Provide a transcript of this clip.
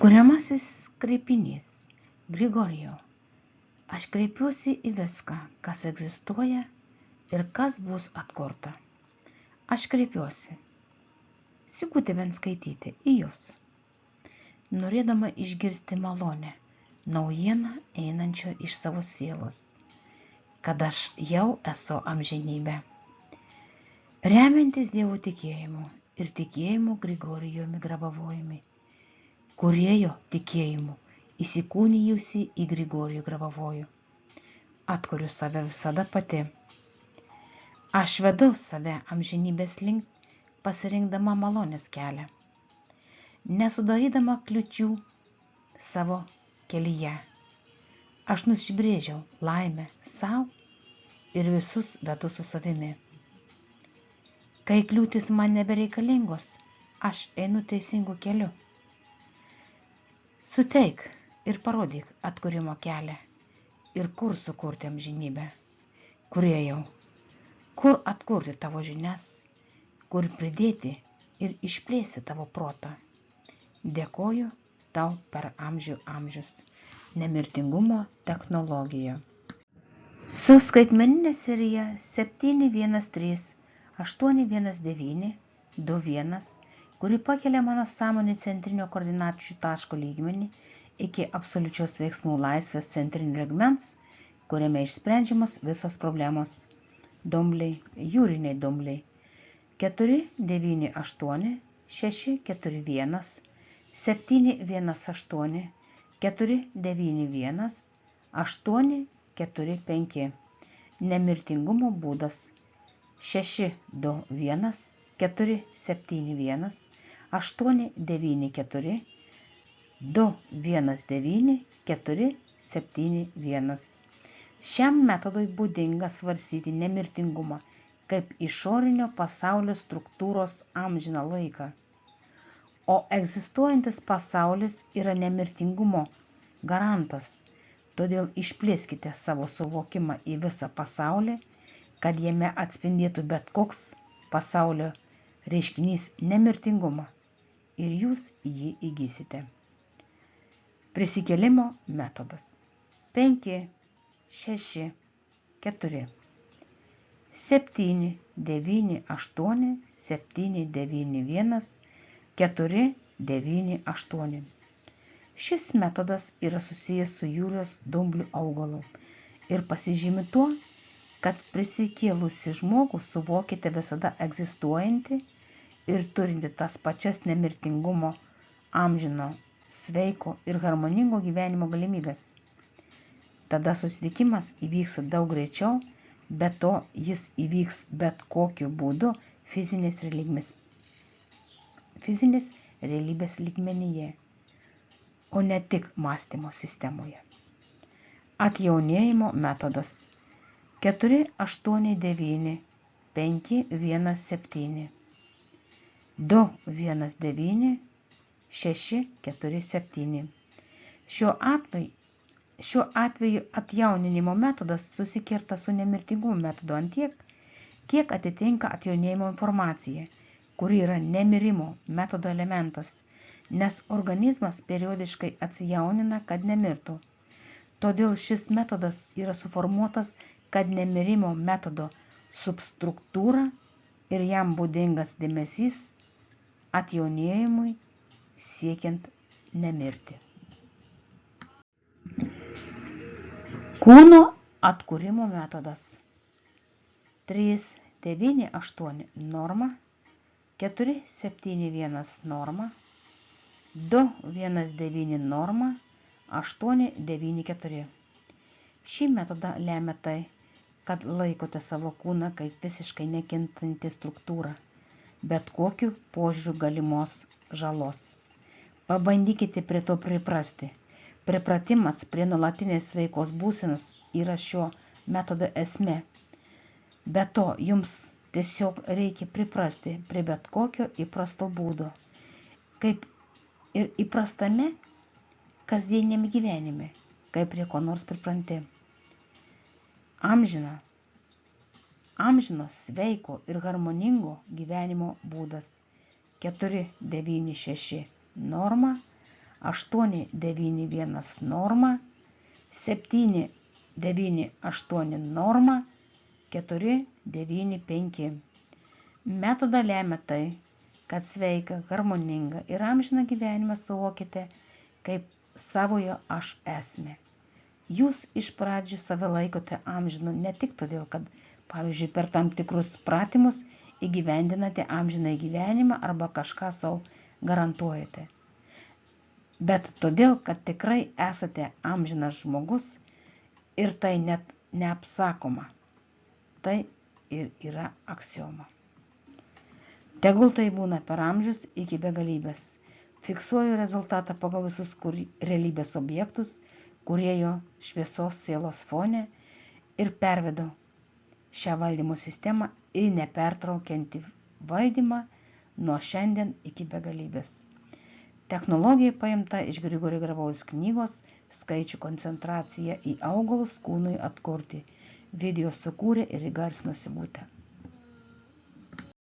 Atkuriamasis kreipinys. Grigorijau, aš kreipiuosi į viską, kas egzistuoja ir kas bus atkurta. Aš kreipiuosi, Sigutė Venskaitė, į jūs, norėdama išgirsti malonę, naujieną einančio iš savo sielos, kad aš jau esu amžinybė. Remiantis Dievo tikėjimu ir tikėjimu Grigorijumi Grabavojumi, kūrėjo tikėjimu įsikūnijusi į Grigorijų Grabavojų, atkuriu save visada pati. Aš vedu save amžinybės link, pasirinkdama malonės kelią, nesudarydama kliūčių savo kelyje. Aš nusibrėžiau laimę sau ir visus vedu su savimi. Kai kliūtis man nebereikalingos, aš einu teisingu keliu. Suteik ir parodyk atkūrimo kelią ir kur sukurti amžinybę. Kūrėjau, kur atkurti tavo žinias, kur pridėti ir išplėsti tavo protą. Dėkoju tau per amžių amžius. Nemirtingumo technologija. Su skaitmeninė serija 713-819-21, kuri pakelia mano sąmonį centrinio koordinačių taško lygmenį iki absoliučios veiksmų laisvės centrinio lygmens, kuriame išsprendžiamos visos problemos. Dumbliai, jūriniai dumbliai. 498 641 718 491 845. Nemirtingumo būdas 621 471 894 219 471. Šiam metodui būdinga svarstyti nemirtingumą kaip išorinio pasaulio struktūros amžiną laiką. O egzistuojantis pasaulis yra nemirtingumo garantas. Todėl išplėskite savo suvokimą į visą pasaulį, kad jame atspindėtų bet koks pasaulio reiškinys nemirtingumą ir jūs jį įgysite. Prisikėlimo metodas. 5, 6, 4, 7, 9, 8, 7, 9, 1, 4, 9, 8. Šis metodas yra susijęs su jūros dumblių augalu ir pasižymi tuo, kad prisikėlusi žmogų suvokite visada egzistuojantį ir turinti tas pačias nemirtingumo, amžino, sveiko ir harmoningo gyvenimo galimybės. Tada susitikimas įvyks daug greičiau, bet to jis įvyks bet kokiu būdu fizinės realybės lygmenyje, o ne tik mąstymo sistemoje. Atjaunėjimo metodas 4, 8, 9, 5, 1, 7, 2, 1, 9, 6, 4, 7. Šiuo atveju atjauninimo metodas susikerta su nemirtingumo metodu ant tiek, kiek atitinka atjaunėjimo informacija, kuri yra nemirimo metodo elementas, nes organizmas periodiškai atsijaunina, kad nemirtų. Todėl šis metodas yra suformuotas, kad nemirimo metodo substruktūra ir jam būdingas dėmesys atjaunėjimui siekiant nemirti. Kūno atkūrimo metodas 3, 9, 8 norma, 4, 7, 1 norma, 2, 1, 9 norma, 8, 9, 4. Šį metodą lemia tai, kad laikote savo kūną kaip visiškai nekintantį struktūrą, bet kokiu požiūriu galimos žalos. Pabandykite prie to priprasti. Pripratimas prie nuolatinės sveikos būsenos yra šio metodo esmė. Be to, jums tiesiog reikia priprasti prie bet kokio įprasto būdo, kaip ir įprastame kasdieniame gyvenime, kaip prie ko nors pripranti. Amžino, sveiko ir harmoningo gyvenimo būdas 4, 9, 6 norma, 891 norma, 798 norma, 495. Metodą lemia tai, kad sveiką, harmoningą ir amžiną gyvenimą suvokite kaip savojo aš esmę. Jūs iš pradžių save laikote amžinu ne tik todėl, kad, pavyzdžiui, per tam tikrus pratimus įgyvendinate amžiną gyvenimą arba kažką savo garantuojate, bet todėl, kad tikrai esate amžinas žmogus ir tai net neapsakoma. Tai ir yra aksioma. Tegul tai būna per amžius iki begalybės. Fiksuoju rezultatą pagal visus realybės objektus, kūrėjo šviesos sielos fone ir pervedu šią valdymo sistemą į nepertraukiantį valdymą nuo šiandien iki begalybės. Technologija paimta iš Grigori Gravojaus knygos Skaičių koncentracija į augalus kūnui atkurti. Video sukūrė ir įgarsino Sigutė.